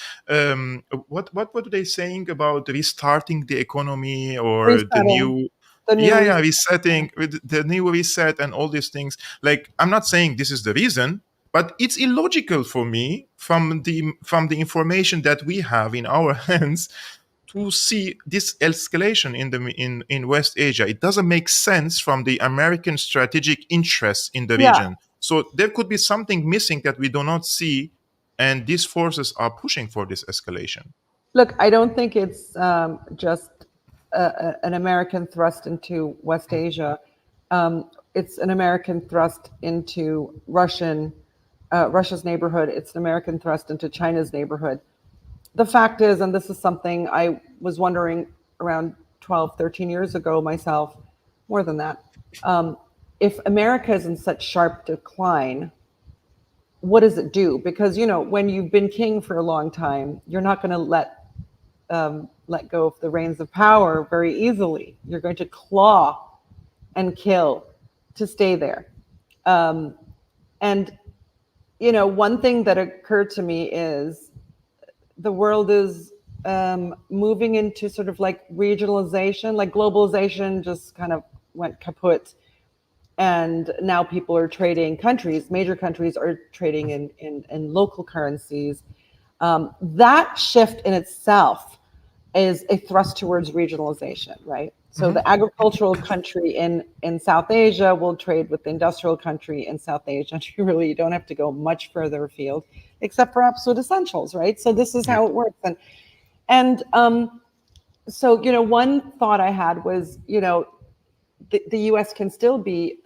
what were they saying about restarting the economy, or the Resetting, new, the new yeah, reset. resetting, with the new reset and all these things. Like, I'm not saying this is the reason, but it's illogical for me, from the information that we have in our hands, to see this escalation in West Asia. It doesn't make sense from the American strategic interests in the Yeah. region. So there could be something missing that we do not see, and these forces are pushing for this escalation. Look, I don't think it's just an American thrust into West Asia. It's an American thrust into Russia's neighborhood. It's an American thrust into China's neighborhood. The fact is, and this is something I was wondering around 12, 13 years ago myself, more than that, if America is in such sharp decline, what does it do? Because, you know, when you've been king for a long time, you're not going to let go of the reins of power very easily. You're going to claw and kill to stay there. And, you know, one thing that occurred to me is the world is moving into sort of like regionalization, like globalization just kind of went kaput. And now people are trading, major countries are trading in local currencies. That shift in itself is a thrust towards regionalization, right? So the agricultural country in South Asia will trade with the industrial country in South Asia. You don't have to go much further afield, except for absolute essentials, right? So this is Yep. how it works. And so, you know, one thought I had was, you know, the U.S. can still be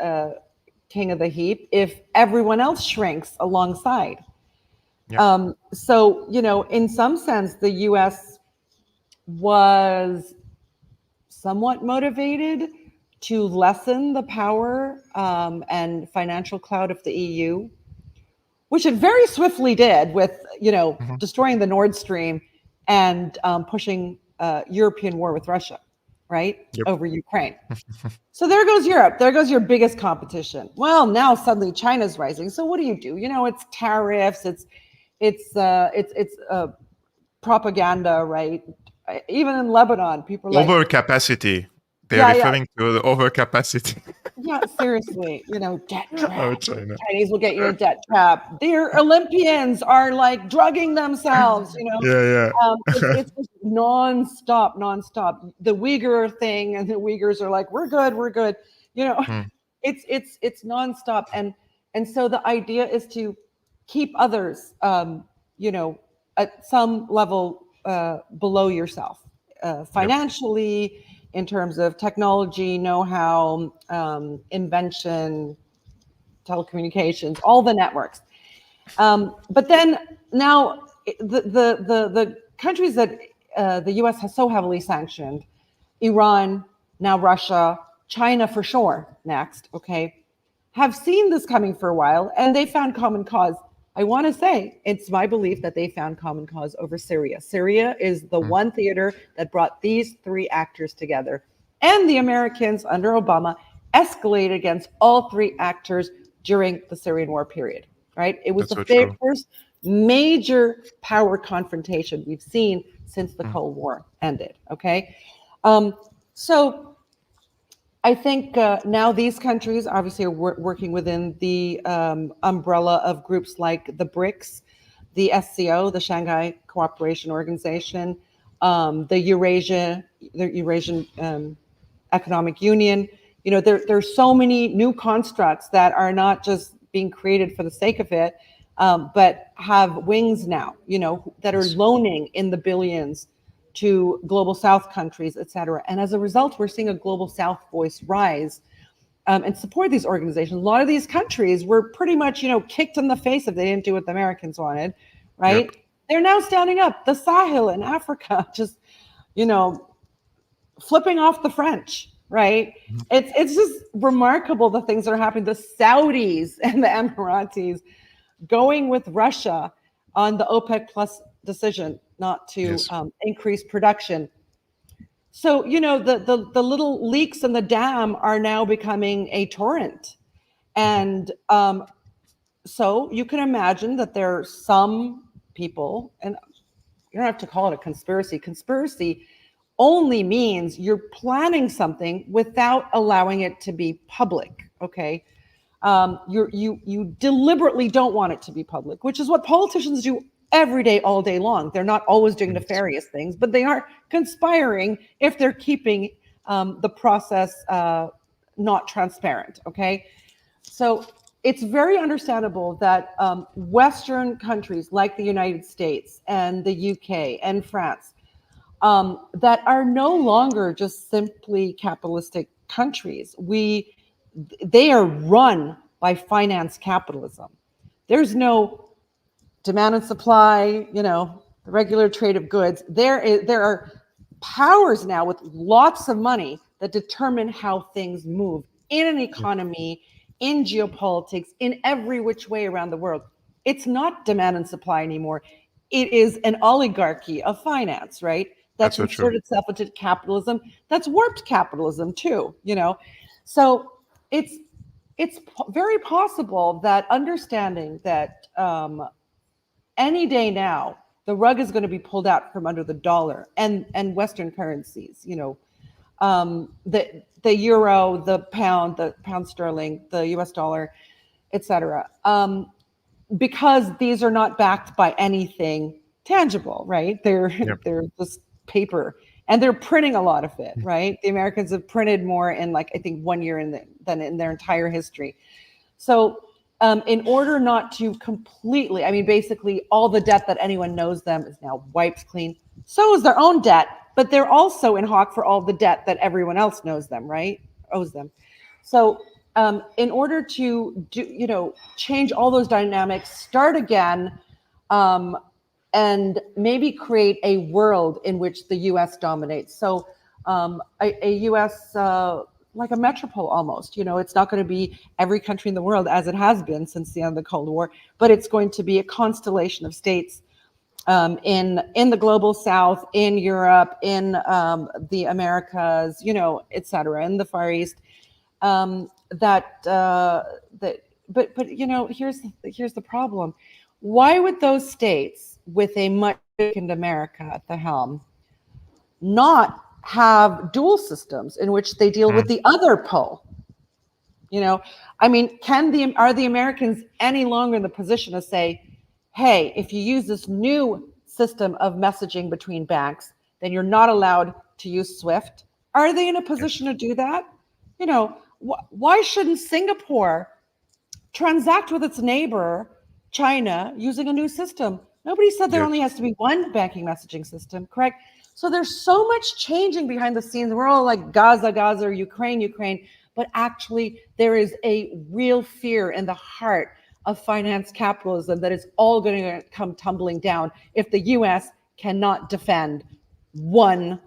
king of the heap if everyone else shrinks alongside. Yep. So, you know, in some sense, the U.S. was somewhat motivated to lessen the power and financial clout of the EU, which it very swiftly did with, you know, destroying the Nord Stream and pushing European war with Russia, right, Yep. over Ukraine. So there goes Europe. There goes your biggest competition. Well, now suddenly China's rising. So what do? You know, it's tariffs. It's propaganda, right? Even in Lebanon, people are like, Overcapacity. They are yeah, referring to the overcapacity. yeah, seriously, you know, debt Oh, trap. China. Chinese will get you in a debt trap. Their Olympians are like drugging themselves, you know. Yeah, It's just nonstop. The Uyghur thing, and the Uyghurs are like, we're good. You know, yeah. it's nonstop, and so the idea is to keep others, you know, at some level below yourself, Yep. financially, in terms of technology, know-how, invention, telecommunications, all the networks. But then now the countries that the U.S. has so heavily sanctioned, Iran, now Russia, China for sure next, okay, have seen this coming for a while, and they found common cause. I want to say it's my belief that they found common cause over Syria. Syria is the one theater that brought these three actors together. And the Americans under Obama escalated against all three actors during the Syrian war period, right? It was That's the so true. first major power confrontation we've seen since the Cold War ended, okay? So I think now these countries obviously are working within the umbrella of groups like the BRICS, the SCO, the Shanghai Cooperation Organization, the Eurasian Economic Union. You know, there's so many new constructs that are not just being created for the sake of it, but have wings now, you know, that are loaning in the billions to global South countries, et cetera. And as a result, we're seeing a global South voice rise and support these organizations. A lot of these countries were pretty much, you know, kicked in the face if they didn't do what the Americans wanted, right? Yep. They're now standing up. The Sahel in Africa, just, you know, flipping off the French, right? It's just remarkable the things that are happening. The Saudis and the Emiratis going with Russia on the OPEC plus decision not to Yes. increase production. So, you know, the little leaks in the dam are now becoming a torrent. And so you can imagine that there are some people, and you don't have to call it a conspiracy. Conspiracy only means you're planning something without allowing it to be public, okay? You deliberately don't want it to be public, which is what politicians do every day, all day long. They're not always doing nefarious things, but they are conspiring if they're keeping the process not transparent, okay? So it's very understandable that Western countries like the United States and the UK and France that are no longer just simply capitalistic countries. They are run by finance capitalism. There's no demand and supply, the regular trade of goods. There are powers now with lots of money that determine how things move in an economy, in geopolitics, in every which way around the world. It's not demand and supply anymore. It is an oligarchy of finance, right? That's inserted itself into capitalism. That's warped capitalism too, So it's very possible that understanding that any day now, the rug is going to be pulled out from under the dollar and Western currencies, the euro, the pound sterling, the US dollar, etc. Because these are not backed by anything tangible, right? They're just paper, and they're printing a lot of it, right? The Americans have printed more in I think 1 year than in their entire history. So in order not to completely, basically all the debt that anyone knows them is now wiped clean. So is their own debt, but they're also in hock for all the debt that everyone else knows them, right? Owes them. So in order to change all those dynamics, start again, and maybe create a world in which the U.S. dominates. So a U.S. Like a metropole almost, it's not going to be every country in the world as it has been since the end of the Cold War, but it's going to be a constellation of states in the global South, in Europe, in the Americas, et cetera, in the Far East. But here's the problem. Why would those states with a much weakened America at the helm not have dual systems in which they deal with the other pole? Are the Americans any longer in the position to say, hey, if you use this new system of messaging between banks, then you're not allowed to use SWIFT? Are they in a position to do that? Why shouldn't Singapore transact with its neighbor, China, using a new system? Nobody said there only has to be one banking messaging system, correct? So there's so much changing behind the scenes. We're all like Gaza, or Ukraine, but actually there is a real fear in the heart of finance capitalism that it's all going to come tumbling down if the U.S. cannot defend one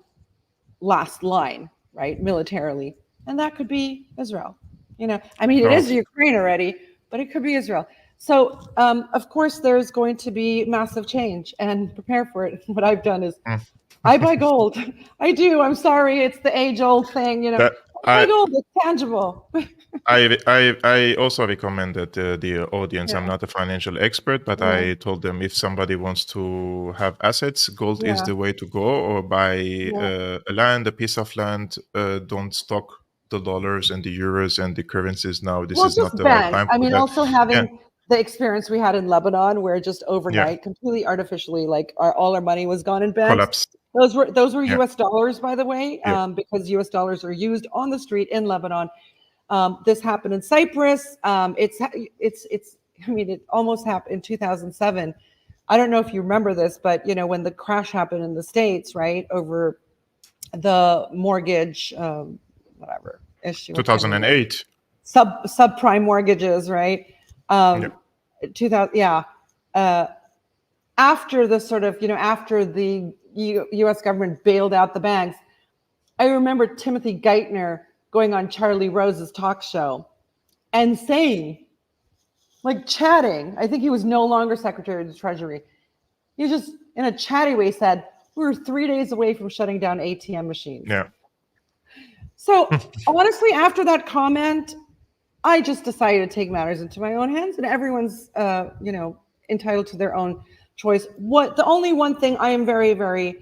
last line, right, militarily. And that could be Israel. It is Ukraine already, but it could be Israel. So, of course, there's going to be massive change, and prepare for it. What I've done is I buy gold. I do. I'm sorry. It's the age-old thing, I buy gold. It's tangible. I also recommended the audience. I'm not a financial expert, but I told them if somebody wants to have assets, gold is the way to go, or buy a piece of land. Don't stock the dollars and the euros and the currencies now. This is not the right time. Also having the experience we had in Lebanon, where just overnight, completely artificially, all our money was gone in banks. Collapsed. Those were U.S. dollars, by the way, because U.S. dollars are used on the street in Lebanon. This happened in Cyprus. It almost happened in 2007. I don't know if you remember this, but when the crash happened in the States, right, over the mortgage, whatever issue. 2008. Subprime mortgages, right? 2000, after the sort of, after the U.S. government bailed out the banks, I remember Timothy Geithner going on Charlie Rose's talk show and saying, chatting, I think he was no longer Secretary of the Treasury. He just, in a chatty way, said, we were 3 days away from shutting down ATM machines. Yeah. So honestly, after that comment, I just decided to take matters into my own hands, and everyone's, entitled to their own choice. The only one thing I am very, very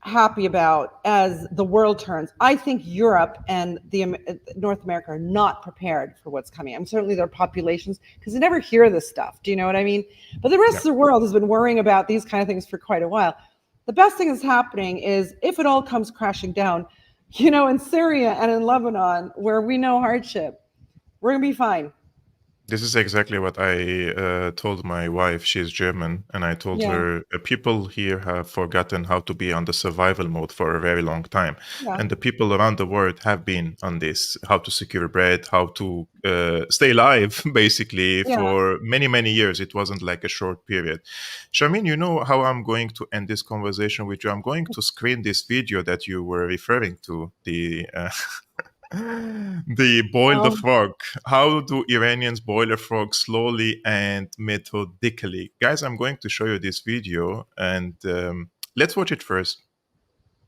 happy about as the world turns, I think Europe and North America are not prepared for what's coming. I'm certainly their populations, because they never hear this stuff. Do you know what I mean? But the rest of the world has been worrying about these kind of things for quite a while. The best thing that's happening is, if it all comes crashing down, in Syria and in Lebanon, where we know hardship, we're going to be fine. This is exactly what I told my wife. She's German, and I told her people here have forgotten how to be on the survival mode for a very long time. And the people around the world have been on this, how to secure bread, how to stay alive, basically, for many, many years. It wasn't like a short period. Sharmine, you know how I'm going to end this conversation with you? I'm going to screen this video that you were referring to, the boil the frog. How do Iranians boil a frog slowly and methodically? Guys, I'm going to show you this video, and let's watch it first.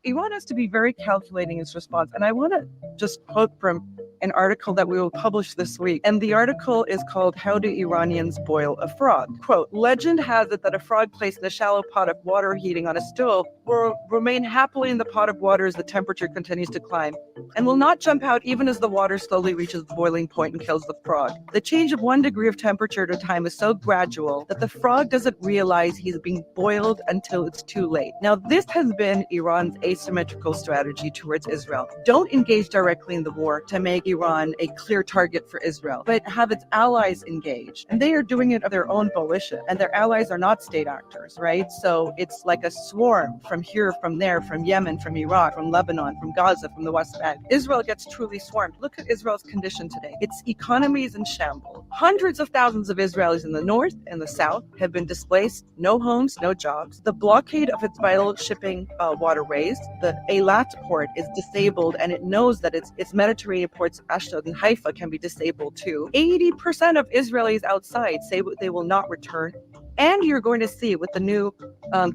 Iran has to be very calculating its response. And I want to just quote from an article that we will publish this week. And the article is called "How Do Iranians Boil a Frog?" Quote, "Legend has it that a frog placed in a shallow pot of water heating on a stove will remain happily in the pot of water as the temperature continues to climb, and will not jump out even as the water slowly reaches the boiling point and kills the frog. The change of 1 degree of temperature at a time is so gradual that the frog doesn't realize he's being boiled until it's too late." Now, this has been Iran's asymmetrical strategy towards Israel. Don't engage directly in the war to make Iran a clear target for Israel, but have its allies engage. And they are doing it of their own volition. And their allies are not state actors, right? So it's like a swarm from here, from there, from Yemen, from Iraq, from Lebanon, from Gaza, from the West Bank. Israel gets truly swarmed. Look at Israel's condition today. Its economy is in shambles. Hundreds of thousands of Israelis in the north and the south have been displaced. No homes, no jobs. The blockade of its vital shipping waterways, the Eilat port, is disabled, and it knows that its Mediterranean ports, Ashdod and Haifa, can be disabled too. 80% of Israelis outside say they will not return. And you're going to see with the new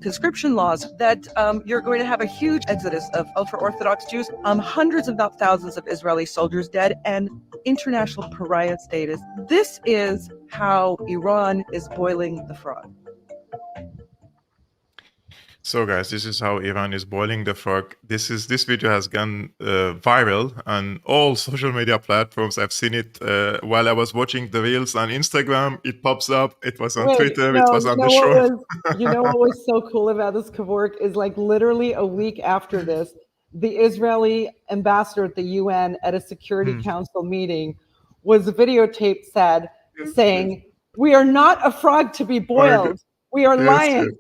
conscription laws that you're going to have a huge exodus of ultra-Orthodox Jews, hundreds of thousands of Israeli soldiers dead, and international pariah status. This is how Iran is boiling the frog. So guys, this is how Iran is boiling the frog. This video has gone viral on all social media platforms. I've seen it while I was watching the reels on Instagram. It pops up. It was on Twitter. It was on the show. You know what was so cool about this, Kevork, is like literally a week after this, the Israeli ambassador at the UN at a Security Council meeting was videotaped saying, "We are not a frog to be boiled. We are lions."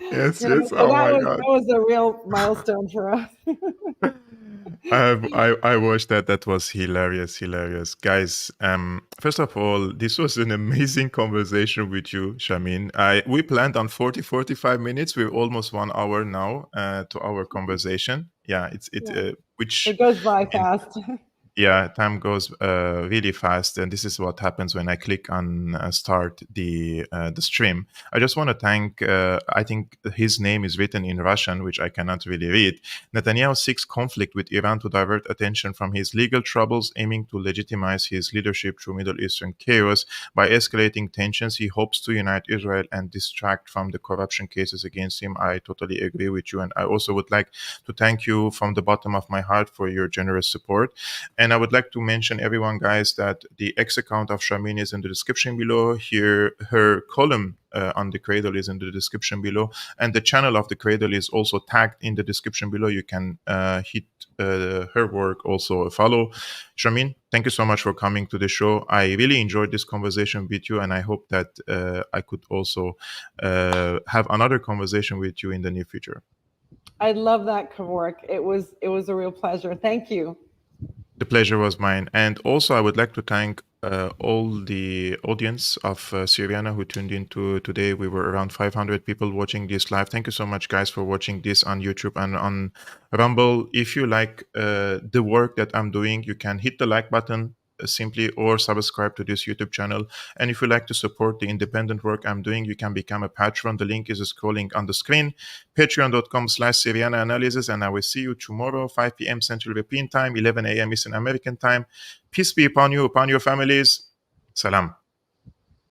Yes. Oh my God. That was a real milestone for us. I watched that. That was hilarious. Guys, first of all, this was an amazing conversation with you, Sharmine. We planned on 45 minutes. We're almost 1 hour now to our conversation. Yeah, which it goes by fast. Yeah, time goes really fast, and this is what happens when I click on start the stream. I just want to thank, I think his name is written in Russian, which I cannot really read. Netanyahu seeks conflict with Iran to divert attention from his legal troubles, aiming to legitimize his leadership through Middle Eastern chaos. By escalating tensions, he hopes to unite Israel and distract from the corruption cases against him. I totally agree with you, and I also would like to thank you from the bottom of my heart for your generous support. And I would like to mention everyone, guys, that the X account of Sharmine is in the description below. Here, her column on the Cradle is in the description below, and the channel of the Cradle is also tagged in the description below. You can hit her work also a follow. Sharmine, thank you so much for coming to the show. I really enjoyed this conversation with you, and I hope that I could also have another conversation with you in the near future. I love that, Kevork. It was a real pleasure. Thank you. The pleasure was mine. And also, I would like to thank all the audience of Syriana who tuned in today. We were around 500 people watching this live. Thank you so much, guys, for watching this on YouTube and on Rumble. If you like the work that I'm doing, you can hit the like button, simply, or subscribe to this YouTube channel. And if you like to support the independent work I'm doing, you can become a patron. The link is scrolling on the screen, patreon.com/Syriana Analysis. And I will see you tomorrow, 5 p.m. Central European Time, 11 a.m. Eastern American Time. Peace be upon you, upon your families. Salam.